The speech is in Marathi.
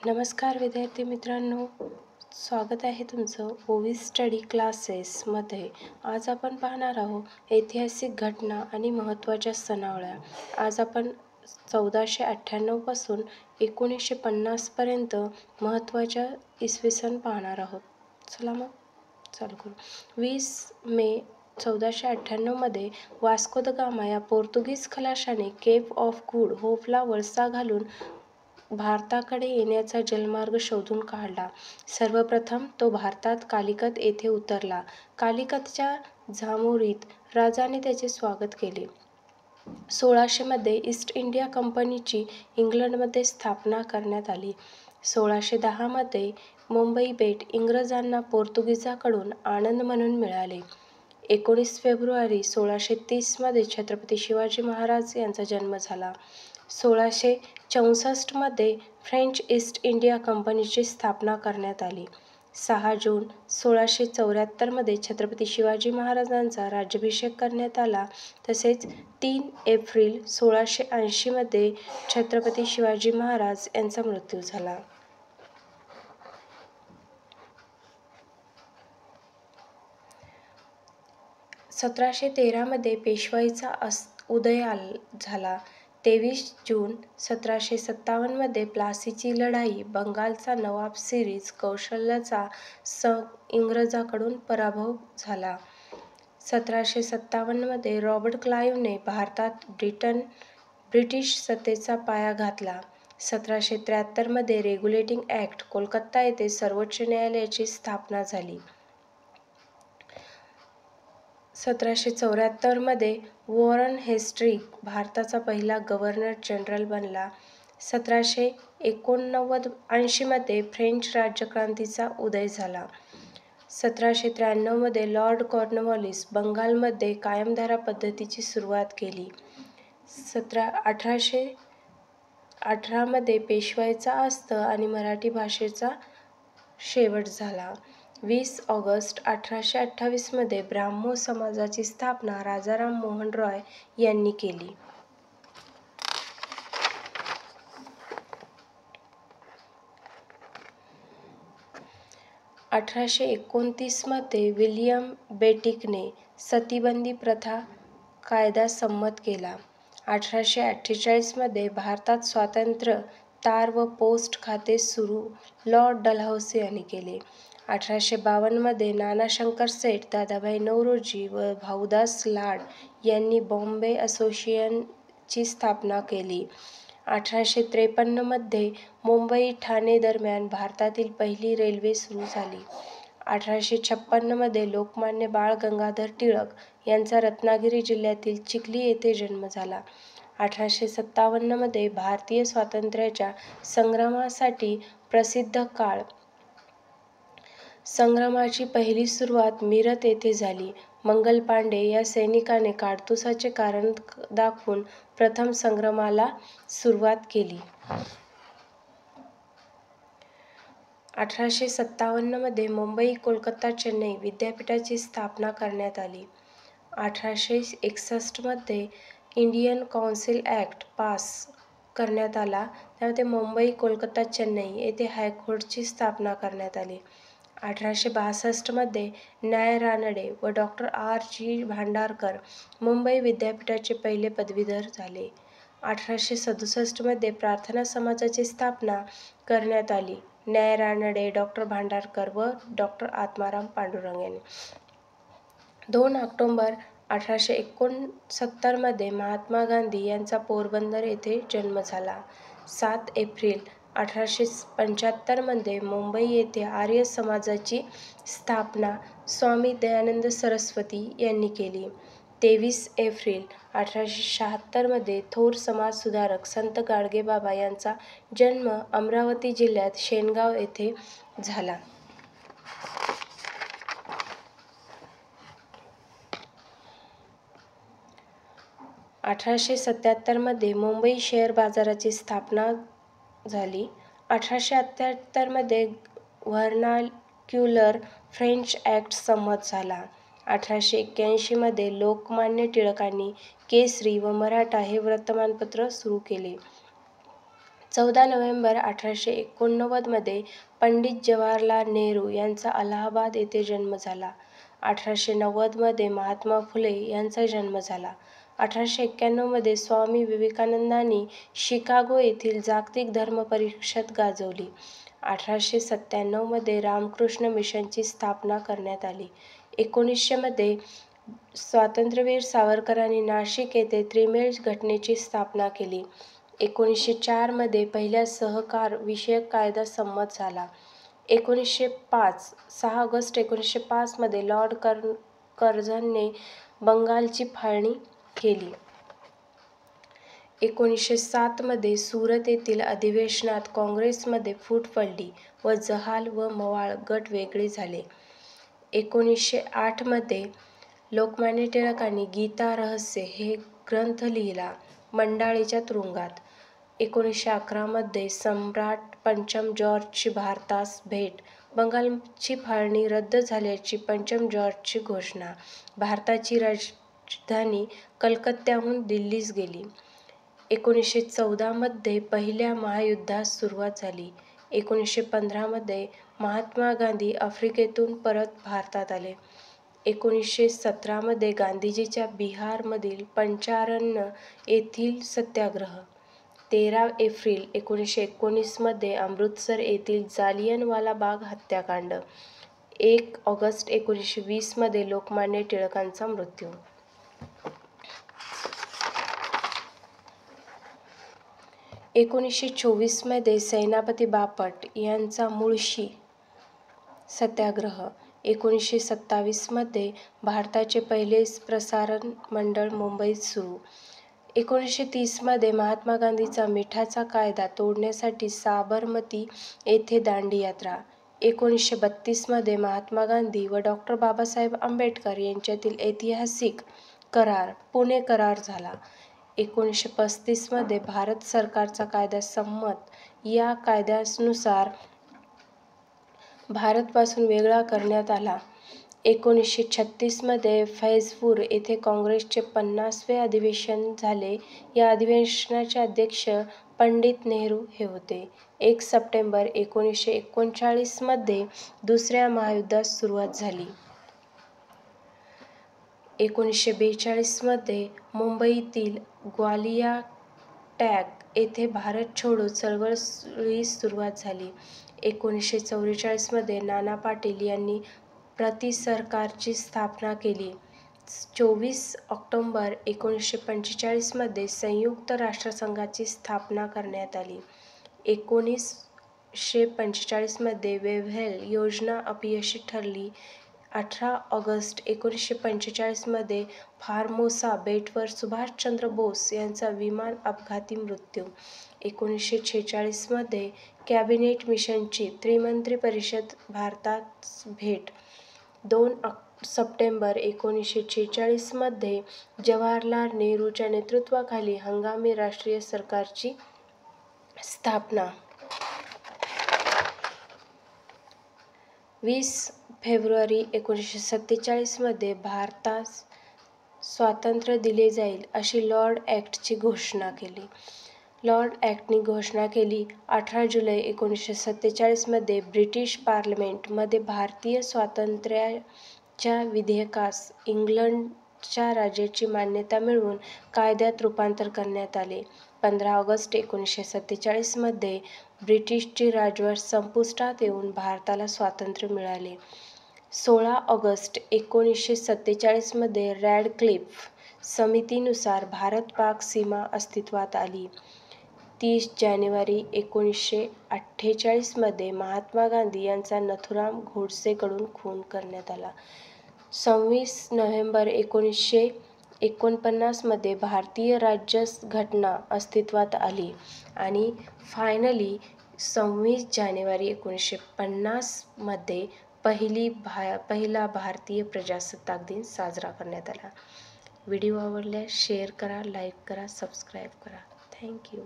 नमस्कार विद्यार्थी मित्रांनो, स्वागत आहे तुमचं ओवी स्टडी क्लासेसमध्ये. आज आपण पाहणार आहोत ऐतिहासिक घटना आणि महत्त्वाच्या सणावळ्या. आज आपण 1498 पासून 1950 महत्त्वाच्या इसवी सन पाहणार आहोत. चला मग चालू करू. 20 मे 1498 वास्को द गामा या पोर्तुगीज खलाशाने केप ऑफ गुड होपला वळसा घालून भारताकडे येण्याचा जलमार्ग शोधून काढला. सर्वप्रथम तो भारतात कालिकत येथे उतरला. कालिकतच्या जामोरीत राजाने त्याचे स्वागत केले. 1600 मध्ये ईस्ट इंडिया कंपनीची इंग्लंडमध्ये स्थापना करण्यात आली. 1610 मध्ये मुंबई बेट इंग्रजांना पोर्तुगीजांकडून आनंद म्हणून मिळाले. 19 फेब्रुवारी 1630 मध्ये छत्रपती शिवाजी महाराज यांचा जन्म झाला. 1664 मध्ये फ्रेंच ईस्ट इंडिया कंपनीची स्थापना करण्यात आली. 6 जून 1674 मध्ये छत्रपती शिवाजी महाराजांचा राज्याभिषेक करण्यात आला. तसेच 3 एप्रिल 1680 मध्ये छत्रपती शिवाजी महाराज यांचा मृत्यू झाला. सतराशे 13 मध्ये पेशवाईचा उदय झाला. 23 जून 1757 मध्ये प्लासीची लढाई, बंगालचा नवाब सिरीज कौशल्याचा इंग्रजांकडून पराभव झाला. 1757 मध्ये रॉबर्ट क्लाईव्हने भारतात ब्रिटिश सत्तेचा पाया घातला. 1773 मध्ये रेग्युलेटिंग ॲक्ट कोलकाता येथे सर्वोच्च न्यायालयाची स्थापना झाली. 1774 मध्ये वॉरेन हेस्टिंग्ज भारताचा पहिला गव्हर्नर जनरल बनला. 1780 मध्ये फ्रेंच राज्यक्रांतीचा उदय झाला. 1793 मध्ये लॉर्ड कॉर्नवॉलिस बंगालमध्ये कायमधारा पद्धतीची सुरुवात केली. 1818 मध्ये पेशवाईचा अस्त आणि मराठी भाषेचा शेवट झाला. 20 ऑगस्ट 1828 मध्ये ब्राह्मो समाजाची स्थापना राजाराम मोहन रॉय यांनी केली. 1829 मध्ये विल्यम बेंटिकने सतीबंदी प्रथा कायदा संमत केला. 1848 मध्ये भारतात स्वतंत्र तार व पोस्ट खाते सुरू लॉर्ड डलहौसी यांनी केले. 1852 मध्ये नाना शंकर सेठ, दादाभाई नौरोजी व भाऊदास लाड यांनी बॉम्बे असोसिएशनची स्थापना केली. 1853 मध्ये मुंबई ठाणे दरम्यान भारतातील पहिली रेल्वे सुरू झाली. 1856 मध्ये लोकमान्य बाळ गंगाधर टिळक यांचा रत्नागिरी जिल्ह्यातील चिखली येथे जन्म झाला. 1857 मध्ये भारतीय स्वातंत्र्याच्या संग्रामासाठी प्रसिद्ध काळ संग्रामाची पहिली सुरुवात मीरत येथे झाली. मंगल पांडे या सैनिकाने काडतुसाचे कारण दाखवून प्रथम संग्रामाला सुरुवात केली. 1857 मध्ये मुंबई, कोलकाता, चेन्नई विद्यापीठाची स्थापना करण्यात आली. 1861 मध्ये इंडियन कौन्सिल ॲक्ट पास करण्यात आला. त्यामध्ये मुंबई, कोलकाता, चेन्नई येथे हायकोर्टाची स्थापना करण्यात आली. 1862 मध्ये न्याय रानडे व डॉ. आर. जी. भांडारकर मुंबई विद्यापीठाचे पहिले पदवीधर झाले. 1867 मध्ये प्रार्थना समाजाची स्थापना करण्यात आली. न्याय रानडे, डॉ. भांडारकर व डॉ. आत्माराम पांडुरंग यांनी. 2 ऑक्टोबर 1869 मध्ये महात्मा गांधी यांचा पोरबंदर येथे जन्म झाला. 7 एप्रिल 1875 मध्ये मुंबई येथे आर्य समाजाची स्थापना स्वामी दयानंद सरस्वती यांनी केली. 23 एप्रिल 1876 मध्ये थोर समाजसुधारक संत गाडगेबाबा यांचा जन्म अमरावती जिल्ह्यात शेनगाव येथे झाला. 1877 मध्ये मुंबई शेअर बाजाराची स्थापना झाली. 1878 मध्ये व्हर्नाक्युलर फ्रेंच ॲक्ट संमत झाला. 1881 मध्ये लोकमान्य टिळकांनी केसरी व मराठा हे वर्तमानपत्र सुरू केले. 14 नोव्हेंबर 1889मध्ये पंडित जवाहरलाल नेहरू यांचा अलाहाबाद येथे जन्म झाला. 1890मध्ये महात्मा फुले यांचा जन्म झाला. 1891मध्ये स्वामी विवेकानंदांनी शिकागो येथील जागतिक धर्म परिषद गाजवली. 1897मध्ये रामकृष्ण मिशनची स्थापना करण्यात आली. 1900 मध्ये स्वातंत्र्यवीर सावरकरांनी नाशिक येथे त्रिमेळ घटनेची स्थापना केली. 1904 मध्ये पहिला सहकार विषयक कायदा संमत झाला. 6 ऑगस्ट 1905 मध्ये लॉर्ड कर्झनने बंगालची फाळणी केली. 1907 मध्ये सुरत येथील अधिवेशनात काँग्रेसमध्ये फूट पडली व जहाल व मवाळ गट वेगळे झाले. 1908 मध्ये लोकमान्य टिळकांनी गीता रहस्य हे ग्रंथ लिहिला मंडाळेच्या तुरुंगात. 1911 मध्ये सम्राट पंचम जॉर्जची भारतास भेट, बंगालची फाळणी रद्द झाल्याची पंचम जॉर्जची घोषणा, भारताची राजधानी कलकत्त्याहून दिल्लीस गेली. 1914 मध्ये पहिल्या महायुद्धास सुरुवात झाली. 1915 मध्ये महात्मा गांधी आफ्रिकेतून परत भारतात आले. 1917 मध्ये गांधीजींचा बिहारमधील पंचारण येथील सत्याग्रह. 13 एप्रिल 1919 मध्ये अमृतसर येथील जालियनवाला बाग हत्याकांड. 1 ऑगस्ट 1920 मध्ये लोकमान्य टिळकांचा मृत्यू. 1924 मध्ये सेनापती बापट यांचा मुळशी सत्याग्रह. 1927 मध्ये भारताचे पहिले प्रसारण मंडळ मुंबईत सुरू. 1930 मध्ये महात्मा गांधींचा मिठाचा कायदा तोडण्यासाठी साबरमती येथे दांडीयात्रा. 1932 मध्ये महात्मा गांधी व डॉ. बाबासाहेब आंबेडकर यांच्यातील ऐतिहासिक करार पुणे करार झाला. 1935 मध्ये भारत सरकारचा कायदा संमत. या कायद्यानुसार भारतापासून वेगळा करण्यात आला. 1936 मध्ये फैजपूर येथे काँग्रेसचे 50वे अधिवेशन झाले. या अधिवेशनाचे अध्यक्ष पंडित नेहरू हे होते. 1 सप्टेंबर 1939 मध्ये दुसऱ्या महायुद्धास सुरुवात झाली. 1942 मध्ये मुंबईतील ग्वालिया टँक येथे भारत छोडो चळवळीस सुरुवात झाली. 1944 मध्ये नाना पाटील यांनी प्रतिसरकारची स्थापना केली. 24 ऑक्टोबर 1945 मध्ये संयुक्त राष्ट्रसंघाची स्थापना करण्यात आली. 1945 मध्ये वेव्हेल योजना अपयशी ठरली. 18 ऑगस्ट 1945 मध्ये फॉर्मोसा बेटावर सुभाषचंद्र बोस यांचा विमान अपघाती मृत्यू. 1946 मध्ये कॅबिनेट मिशनची त्रिमंत्री परिषद भारतास भेट. 2 सप्टेंबर 1946 मध्ये जवाहरलाल नेहरूंच्या नेतृत्वाखाली हंगामी राष्ट्रीय सरकारची स्थापना. 20 फेब्रुवारी 1947 मध्ये भारतास स्वातंत्र्य दिले जाईल अशी लॉर्ड ॲक्टची घोषणा केली. लॉर्ड ॲक्टने घोषणा केली. 18 जुलै 1947 मध्ये ब्रिटिश पार्लिमेंट मध्ये भारतीय स्वातंत्र्याच्या विधेयकास इंग्लंडच्या राजाची मान्यता मिळवून कायद्यात रूपांतर करण्यात आले. 15 ऑगस्ट 1947 मध्ये ब्रिटिशची राजवट संपुष्टात येऊन भारताला स्वातंत्र्य मिळाले. 16 ऑगस्ट 1947 मध्ये रॅडक्लिफ समितीनुसार भारत-पाक सीमा अस्तित्वात आली. 30 जानेवारी 1948 मध्ये महात्मा गांधी यांचा नथुराम गोडसेकडून खून करण्यात आला. 26 नोव्हेंबर 1949 मध्ये भारतीय राज्यघटना अस्तित्वात आली आणि फायनली 26 जानेवारी 1950 मध्ये पहिला भारतीय प्रजासत्ताक दिन साजरा करण्यात आला. व्हिडिओ आवडल्यास शेअर करा, लाईक करा, सबस्क्राईब करा. थँक्यू.